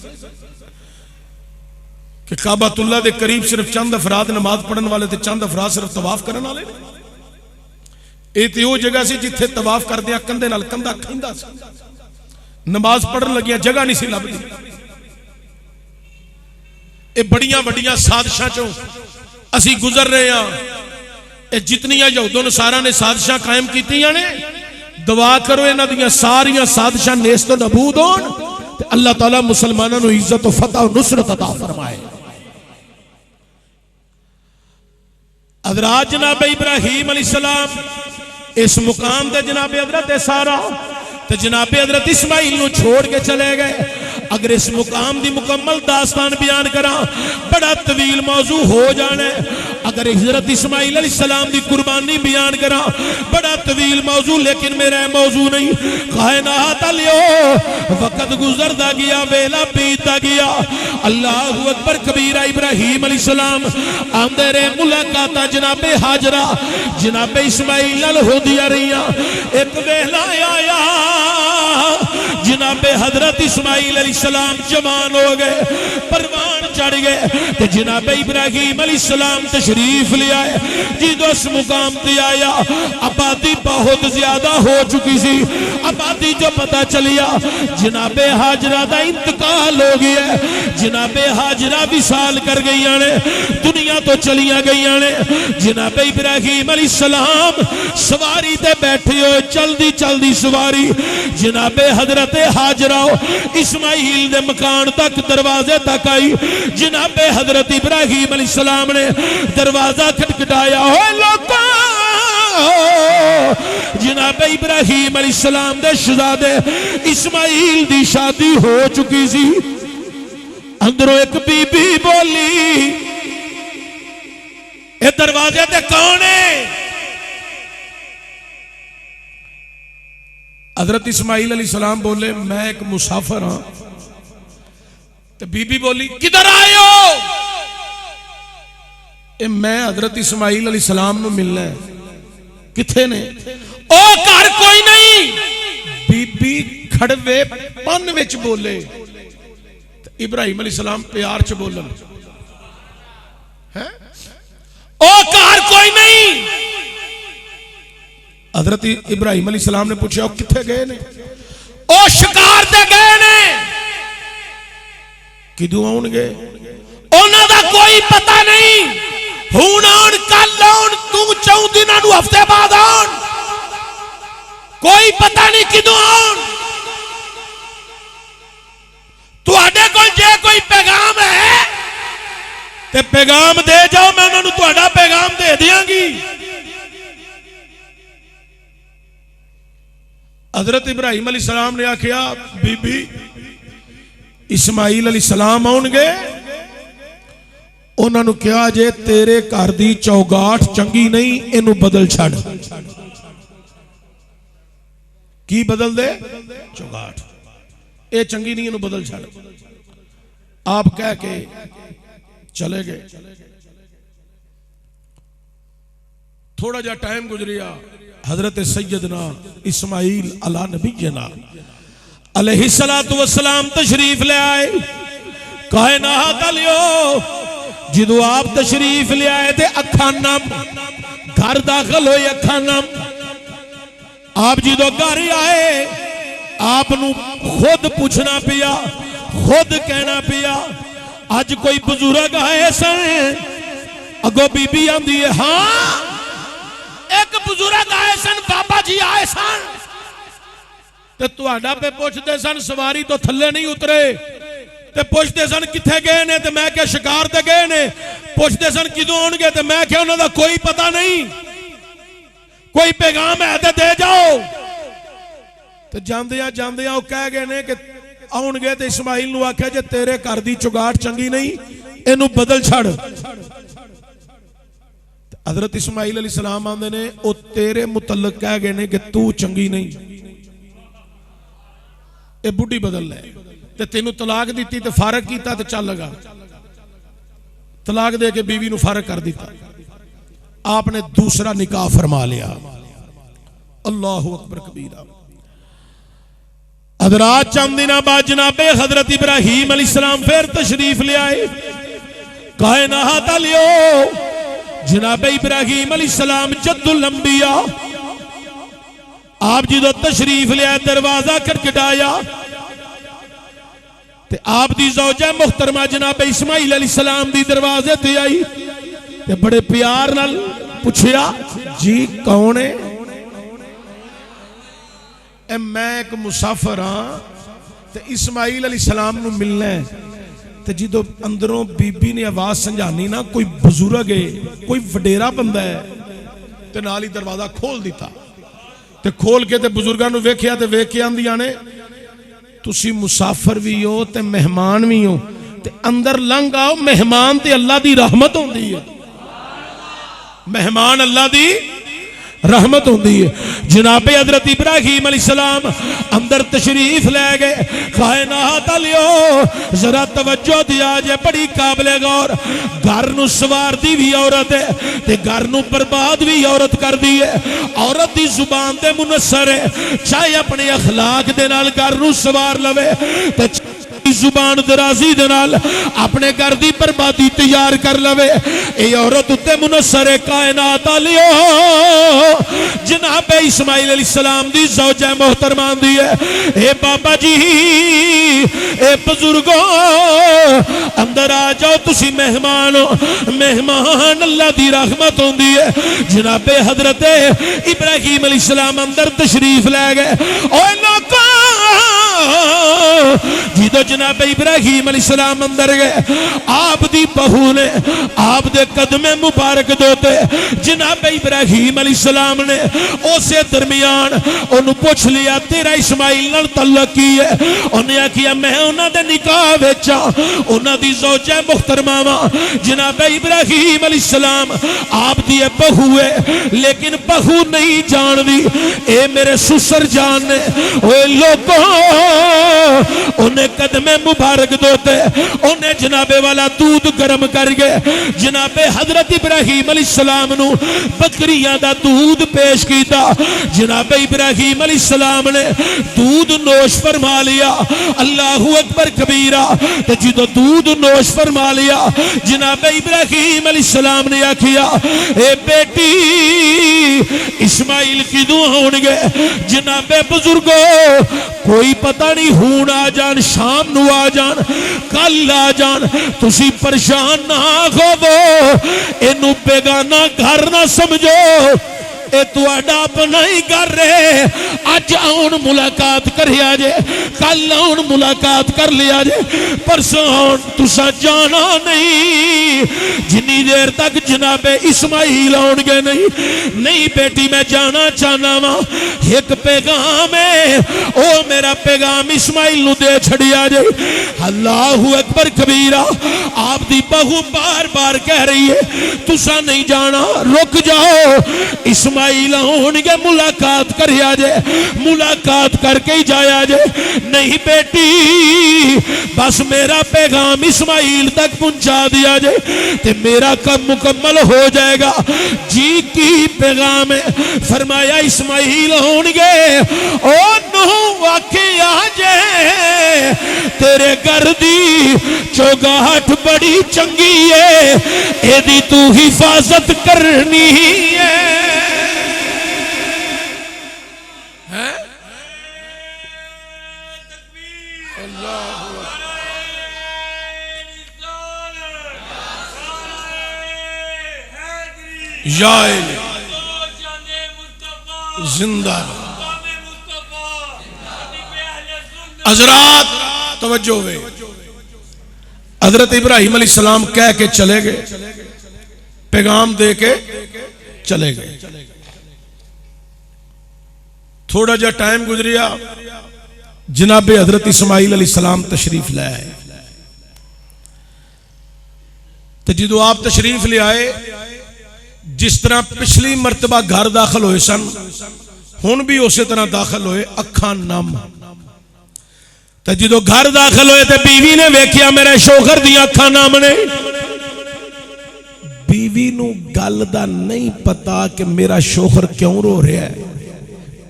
कि काबातुल्लाह दे करीब सिर्फ चंद अफराद नमाज पढ़न वाले ते चंद अफराद सिर्फ तवाफ करने वाले। ये तो वो जगह सी जिथे तवाफ करदे कंधे नाल कंधा खिंदा सी, नमाज पढ़न लगिया जगह नहीं सी लभदी। ये बड़ियां बड़ियां साजिशां चों असी गुजर रहे हैं। ये जितनियां यहूदो नसारा ने साजिशां कायम कीतियां ने, दुआ करो इन्हां दियां सारियां साजिशां नेस्त नबूद होण ते अल्लाह ताला मुसलमानों नूं इज्जत और फतह और नुसरत अता फरमाए। हज़रत जनाब इब्राहीम अलैहिस्सलाम इस मुकाम ते जनाब हजरत सारा ते जनाब हजरत इस्माइल नूं छोड़ के चले गए। अगर इस मुकाम की मुकम्मल दास्तान बयान करा बड़ा तवील मौजू हो जाना है। अगर हजरत इस्माइल अलैहिस्सलाम की कुर्बानी बयान करा बड़ा तवील मौजू, लेकिन मेरा मौजू नहीं। कायनात लियो वक्त गुजरता गया, वेला बीतता गया। अल्लाहु अकबर कबीरा। इब्राहीम अलैहिस्सलाम आंदे रहे, मुलाकात जनाबे हाजरा जनाबे इस्माइल नाल होंदियां रहियां। एक वेला आया जनाबे हजरत इस्माइल अलैहिस्सलाम जवान हो गए, परवान चढ़ गए, तो जनाबे इब्राहीम अलैहिस्सलाम तशरीफ ले आए। जिदों इस मुकाम ते आया आबादी बहुत ज्यादा हो चुकी सी। आबादी जो पता चलिया जनाबे हाजरा का इंतकाल हो गया। जनाबे हाजरा विसाल कर गई ने, दुनिया तो चलिया गई ने। जनाबे इब्राहीम अलैहिस्सलाम सवारी ते बैठे हो, चलदी चलदी सवारी जनाबे हजरत हाजरा इस्माइल दे मकान तक दरवाजे तक आई। जनाबे हजरत इब्राहीम अलैहिस्सलाम ने दरवाजा खटखटाया। ओए लोगों, जनाबे इब्राहीम अलैहिस्सलाम दे शहजादे इस्माइल दी शादी हो चुकी सी। अंदरों एक बीबी बोली, ये दरवाजे ते कौन है? हजरत इस्माइल अलैहिस्सलाम बोले, मैं एक मुसाफिर हाँ। तो बीबी बोली, किधर आए हो? मैं हजरत इस्माइल अलैहिस्सलाम नूं मिलना है। किथे ने? ओ घर कोई नहीं। बीबी खड़वे पन विच बोले। इब्राहीम अलैहिस्सलाम प्यार च बोलन है, ओ घर कोई नहीं। हजरत इब्राहीम अलैहिस्सलाम ने पूछा, किथे गए ने? ओ शिकार ते गए ने। किदों आउणगे? उन्हां दा कोई पता नहीं। हुण आउण, कल आउण, तू 4 दिनां नूं हफ्ते बाद आउण, कोई पता नहीं किदों आउण। तुहाडे कोल जे कोई पैगाम है ते पैगाम दे जाओ, मैं उन्हां नूं तुहाडा पैगाम दे दियांगी। हजरत इब्राहीम अलैहिस्सलाम ने आखिया, बीबी इस्माइल अलैहिस्सलाम आउणगे, उन्होंने कहा जे तेरे घर की चौगाठ चंगी नहीं, इनू बदल छड़। की बदल दे? चौगाठ। ये चंगी नहीं, इन्हू बदल छड़। आप कह के चले गए। थोड़ा जा टाइम गुजरिया, हजरत सैयदना इस्माइल अला नबीना अलैहिस्सलातु वस्सलाम तशरीफ ले आए। कायनात लियो जो आप तशरीफ ले आए थे अखा नम, घर दाखिल होए अखा नम। आप जो घर आए आप खुद पूछना पिया, खुद कहना पिया। अज कोई बुजुर्ग आए सन, अगो बीबी आंदी है हाँ एक बुजुर्ग आए सन, बाबा जी आए सन, ते तुहाडा पे पूछते सन सवारी तो थल्ले नहीं उतरे, ते पूछते सन किथे गए ने, ते मैं क्या शिकार ते गए ने। पूछते सन किदों आउणगे, ते मैं क्या उन्हां दा कोई पता नहीं, कोई पैगाम है ते दे जाओ। ते जांदियां जांदियां वो कह गए ने कि आउणगे, ते इस्माइल नूं आख्या जे तेरे घर दी चुगाट चंगी नहीं, इनू बदल छड़। हजरत इस्माइल अलैहिस्सलाम आंदे ने ओ तेरे मुतल्लक कह गए ने कि तू चंगी नहीं, ये बुढ़ी बदल ले, ते तेनू तलाक दी ते फारग कीता ते चल लगा। तलाक दे के बीवी नू फारग कर दिता। आपने दूसरा निकाह फरमा लिया। अल्लाहु अकबर कबीरा। हजरात चंद दिन बाद जनाबे हजरत इब्राहीम अलैहिस्सलाम फिर तशरीफ ले आए। कायनात लियो जनाबे इब्राहीम अलैहिस्सलाम जद्दुल अंबिया। आप जो तशरीफ लिया दरवाजा खटखटाया, ते आप दी ज़ौजा मुहतरमा जनाबे इस्माइल अलैहिस्सलाम दी दरवाजे ते आई, ते बड़े प्यार नाल पूछया जी कौन है? मैं एक मुसाफिर हाँ, ते इस्माइल अलैहिस्सलाम नू मिलना है। ते जो अंदरों बीबी ने आवाज समझानी ना कोई बुजुर्ग है, कोई वडेरा बंदा है, ते नाल ही दरवाजा खोल दिता। ते खोल के ते बुजुर्गां नू वेख्या, ते वेख के आंदियां ने तुसी मुसाफिर भी हो ते मेहमान भी हो, ते अंदर लंघ आओ। मेहमान ते अल्लाह दी रहमत होंदी है, मेहमान अल्लाह दी रहमत होंदी है। जनाबे हजरत इब्राहीम अलैहिस्सलाम अंदर तशरीफ ले गए। कायनात लियो जरा तवज्जो दिया जे, बड़ी काबिले गौर। घर नू सवारदी भी औरत है, ते घर नू बर्बाद भी औरत कर दी है। औरत दी जुबान दे मुनस्सर है, चाहे अपने अखलाक दे नाल घर नू सवार लवे, ते जुबान दराजी दे नाल अपने घर दी बर्बादी तैयार कर लवे। ए औरत उत्ते मुनस्सर है। कायनात लियो जनाबे इस्माइल अलैहिस्सलाम दी ज़ौजा मोहतरमा दी है, ए बाबा जी ए बुजुर्गो अंदर आ जाओ, तुसी मेहमान हो। मेहमान अल्लाह दी रहमत होंदी है। जनाबे हजरत इब्राहीम अलैहिस्सलाम अंदर तशरीफ ले गए। ओए लोगों जिदो जनाबे इब्राहीम अलैहिस्सलाम अंदर गए, आप दी बहू ने आप दे कदमे मुबारक दोते। जनाबे इब्राहीम अलैहिस्सलाम ने उसे दरमियान ओनू पूछ लिया तेरा इस्माइल नाल तल्लक की है? उन्हें आखिया मैं उन्हां दे निकाह विच उन्हां दी ज़ौजा मुहतरमा वा। जनाबे इब्राहीम अलैहिस्सलाम आप दी बहू है, लेकिन बहू नहीं जानदी ए मेरे सुसर जान ने। ओए लोगों उन्हें कदमे मुबारक दोते, उन्हें जनाबे वाला दूध गर्म कर गए। जनाबे हजरत इब्राहीम अलैहिस्सलाम नू बकरियां दा दूध पेश किया। जनाबे इब्राहीम अलैहिस्सलाम ने दूध नोश फरमा लिया। अल्लाहु अकबर कबीरा। ते जो दूध नोश फरमा लिया, जनाबे इब्राहीम अलैहिस्सलाम ने आखिया ए बेटी इस्माइल किदों होणगे? जनाबे बुजुर्गो कोई पता नहीं, हूं आ जान, शाम नू आ जान, कल आ जान, तुसी परेशान ना होवो। इनू बेगाना घर ना समझो, ए तुहाडा अपना ही घर है। अज आउण मुलाकात करिया जे, कल आउण मुलाकात कर लिया जे, परसों आउण तुसा जाना नहीं जिन्नी देर तक जनाबे इस्माइल आउणगे नहीं। नहीं बेटी मैं जाना चाहना वा, एक पैगाम है ओ मेरा पैगाम इस्माइल नू दे छड़िया जे। अल्लाहु अकबर कबीरा। आप दी बहू बार बार कह रही है तुसा नहीं जाना, रुक जाओ, इस्माइल आउणगे मुलाकात करिया जे, मुलाकात करके ही जाया जे। नहीं बेटी बस मेरा पैगाम इस्माइल तक पहुंचा दिया जे ते मेरा काम मुकम्मल हो जाएगा। जी की पैगाम है? फरमाया इस्माइल होंगे ओ नूह आके आ जाए, तेरे घर दी चौगाहट बड़ी चंगी है, एदी तू हिफाजत करनी है। जिंदा हजरात तवज्जो वे। हजरत इब्राहिम अलैहिस्सलाम कह के चले गए, पैगाम दे के चले गए। थोड़ा जा टाइम गुजरिया, जनाबे हजरत इस्माइल अलैहिस्सलाम तशरीफ ले आए। तो जो आप तशरीफ ले आए, जिस तरह पिछली मरतबा घर दाखिल होए सन, हुण भी उस तरह दाखिल होए, अखा नम। तो जो घर दाखिल होए तो बीवी ने वेख्या मेरे शोहर दी अखा नम ने। बीवी नू गल दा नहीं पता कि मेरा शोहर क्यों रो रहा है।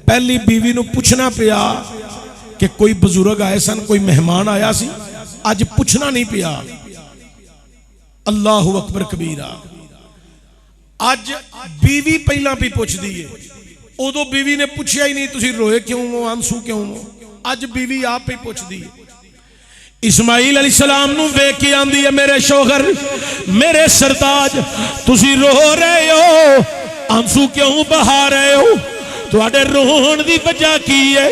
पहली बीवी नू पूछना पिया कि कोई बुजुर्ग आए सन, कोई मेहमान आया सी, अज पूछना नहीं पिया। अल्लाहु अकबर कबीरा। अज बीवी पहला भी पूछती है, उदों बीवी ने पूछा ही नहीं तुसी रोए क्यों हो, आंसू क्यों हो। अज बीवी आप ही पूछती है। इस्माइल अलैहिस्सलाम नू वेख के आंदी है मेरे शोहर, मेरे सरताज, तुसी रो रहे हो, आंसू क्यों बहा रहे हो, तुहाडे रोण दी वजह की है?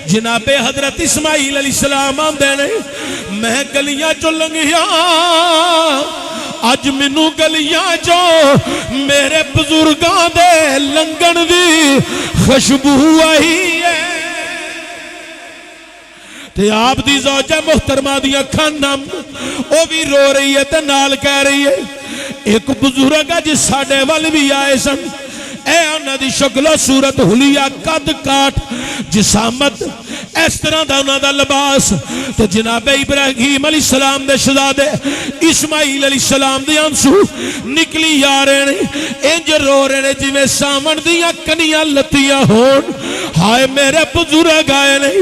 जनाबे हजरत इस्माइल अलैहिस्सलाम आंदे ने मैं गलियां चो लंघिया, अज मैनू गलियां चो मेरे बुजुर्गां दे लंघण दी खुशबू आई है। ते आप दी ज़ौजा मुहतरमा दी अखां नम, ओ भी रो रही है ते नाल कह रही है। एक बुजुर्ग अज साडे वल भी आए सन, उन्हां दी शक्लो सूरत, हुलिया, कद काठ, जिसामत, इस तरह का उन्हां दा लिबास। तो जनाबे इब्राहिम अलैहिस्सलाम दे शहजादे इस्माइल अलैहिस्सलाम दे आंसू निकली आ रहे ने, इंज रो रहे ने जिवें सावन दियां कनियां लत्तियां होण। हाय मेरे बुजुर्ग आए ने,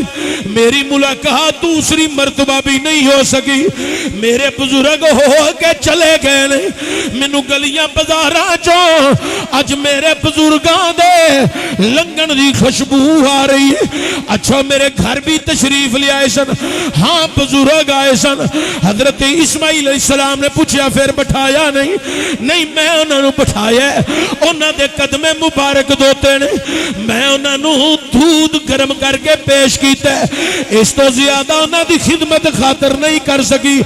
मेरी मुलाकात दूसरी मरतबा भी नहीं हो सकी, मेरे बुजुर्ग हो के चले गए ने। मैनू गलियां बाजारां चो अज मेरे बुजुर्गां दे लंघण दी खुशबू आ रही है। अच्छा मेरे घर भी तशरीफ ले आए सन, हाँ बुजुर्ग आए सन। हजरत इस्माइल अलैहिस्सलाम ने पूछा फिर बिठाया नहीं? नहीं मैं उन्होंने बिठाया, उन्होंने दे कदमे मुबारक धोते ने, मैं उन्होंने दूध गर्म करके पेश किया, इस तो ज्यादा उन्होंने दी खिदमत खातर नहीं कर सकी।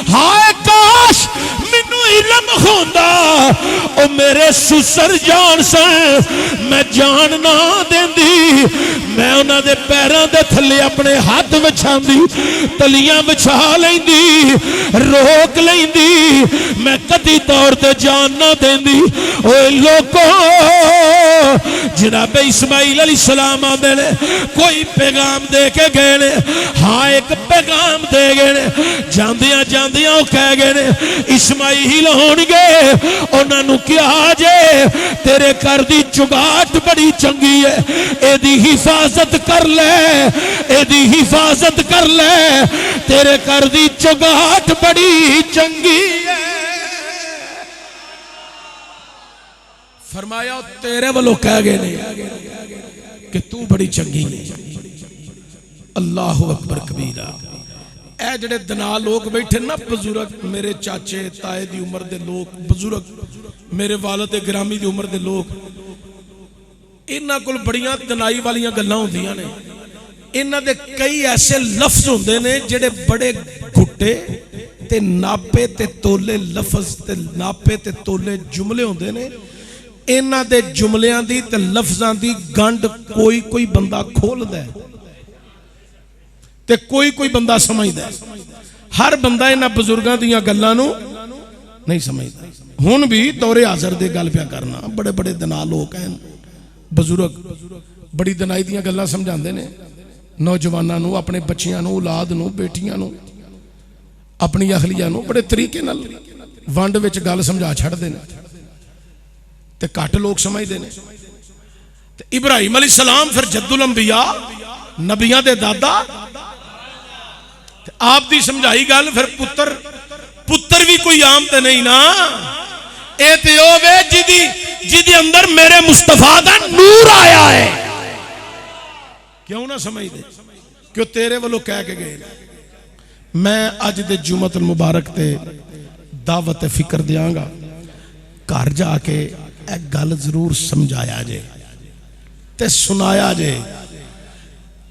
हाय काश मैनू इल्म होंदा, ओ मेरे सुसर जान सन, मैं जान ना देंदी, मैं उन्हां दे पैरां दे थल्ले अपने हाथ विछांदी, तलियां विछा लैंदी, रोक लैंदी, मैं कदी तौर ते जान ना देंदी। ओए लोको, जनाबे इस्माइल अलैहिस्सलाम आंदे ने कोई पैगाम दे के गए ने, हाँ एक पैगाम दे गए ने। जांदियां जांदियां वो कह गए ने इस्माइल होणगे, उन्हां नूं कहा जे तेरे घर दी चुगाट बड़ी चंगी है, एदी हिफाजत कर ले, एदी हिफाजत कर ले, तेरे घर दी चुगाट बड़ी चंगी है। फरमाया तेरे वालों कह गए ने कि तू बड़ी चंगी है। अल्लाहु अकबर कबीरा। ए जड़े दना लोग बैठे ना, बुजुर्ग, मेरे चाचे ताए दी उम्र दे लोग, बुजुर्ग मेरे वालिद गिरामी दी उम्र दे लोग, इन्हां कोल बड़ियां दनाई वालियां गल्लां होंदियां ने। इन्हां दे कई ऐसे लफ्ज होंदे ने जेड़े बड़े घुट्टे ते नापे ते तोले लफ्ज ते नापे ते तोले जुमले होंदे ने। इन्हां दे जुमलियां दी ते लफ्जां दी गंढ कोई कोई बंदा खोलदा है ते कोई कोई बंदा समझदा है। हर बंदा इन्हां बुजुर्गां दीयां गल्लां नूं नहीं समझदा। हुण भी दौरे हाज़र दे गल पिया करना, बड़े बड़े दना लोग हैं, बजुर्ग बड़ी दनाई दीयां गल्लां समझांदे ने नौजवानों नूं, अपने बच्चियां नूं, औलाद नूं, बेटियां नूं, अपनी अहलिया नूं बड़े तरीके नाल वंड विच गल समझा छड्डदे ने ते घट लोग समझदे ने। ते इब्राहिम अलैहिस्सलाम फिर जद्दुल अंबिया, नबियां दे दादा, ते आप दी समझाई गल फिर पुत्र पुत्र भी कोई आम ते नहीं ना, ए ते ओ वे जिदी अंदर मेरे मुस्तफा दा नूर आया है। क्यों ना समझदे? क्यों तेरे वालों कह के गए। मैं अज दे जुमतुल मुबारक ते दावत फिक्र देंगा, घर जाके एक गल जरूर समझाया जे ते सुनाया जे।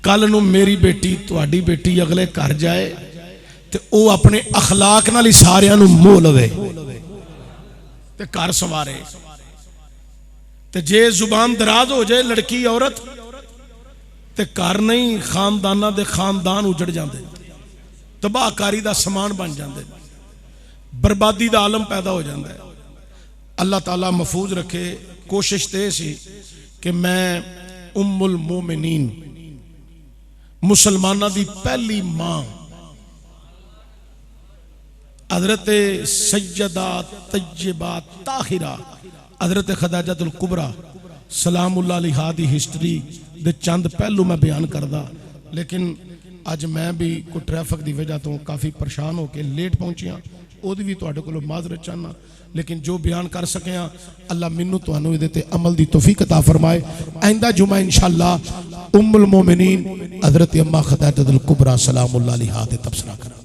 कल नूं मेरी बेटी, तुहाडी बेटी अगले घर जाए ते ओ अपने अखलाक नाल ही सारियां नूं मोह लवे ते घर संवारे। ते जे जुबान दराज हो जाए लड़की औरत ते घर नहीं खानदाना दे खानदान उजड़ जाते, तबाहकारी का समान बन जाते, बर्बादी का आलम पैदा हो जाता है। अल्लाह ताला महफूज रखे। कोशिश तो यह सी कि मैं उम्मुल मोमिनीन मुसलमाना की पहली मां हजरत सैयदा तय्यबा ताहिरा हजरत खदीजातुल कुबरा सलामुल्लाह अलैहा दी हिस्टरी दे चंद पहलू मैं बयान करदा, लेकिन अज मैं भी कोई ट्रैफिक की वजह तो काफ़ी परेशान होकर लेट पहुंचिया, ਉਹਦੀ भी तुहाडे कोलों माजरत चाहना, लेकिन जो बयान कर सके अल्लाह मैनू तुहानू इहदे ते अमल दी तौफीक अता फरमाए। आइंदा जुमा इंशाअल्लाह उम्मुल मोमिनीन हजरत अम्मा खदीजातुल कुबरा सलामुल्लाह अलैहा ते तबसरा करा।